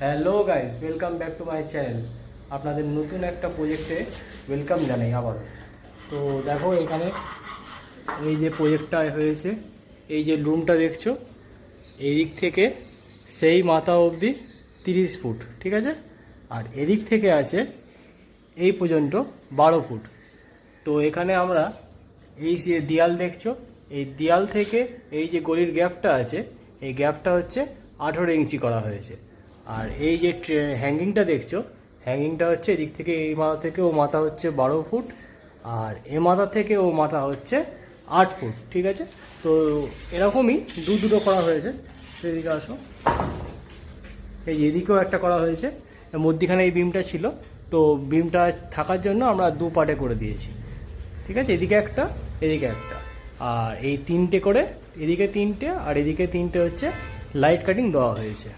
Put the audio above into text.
Hello guys, welcome back to my channel. আপনাদের নতুন একটা প্রজেক্টে ওয়েলকাম জানাই আবার। তো দেখো এখানে এই যে প্রজেক্টটা হয়েছে, এই যে রুমটা দেখছো, এই দিক থেকে সেই মাথা অবধি 30 ফুট, ঠিক আছে। আর এদিক থেকে আছে এই পর্যন্ত 12 ফুট। তো এখানে আমরা এই যে দেয়াল দেখছো, এই দেয়াল থেকে এই যে গলির গ্যাপটা আছে, এই গ্যাপটা হচ্ছে 18 ইঞ্চি করা হয়েছে। আর এই যে হ্যাঙ্গিংটা দেখছো, হ্যাঙ্গিংটা হচ্ছে এদিক থেকে এই মাথা থেকে ও মাথা হচ্ছে 12 ফুট, আর এ মাথা থেকে ও মাথা হচ্ছে 8 ফুট, ঠিক আছে। তো এরকমই দুটো করা হয়েছে। এদিকে আসো, এই যে এদিকেও একটা করা হয়েছে, মধ্যিখানে এই বিমটা ছিল, তো বিমটা থাকার জন্য আমরা দু পার্টে করে দিয়েছি, ঠিক আছে। এদিকে একটা, এদিকে একটা, আর এই তিনটে করে, এদিকে তিনটে আর এদিকে তিনটে হচ্ছে লাইট কাটিং দেওয়া হয়েছে।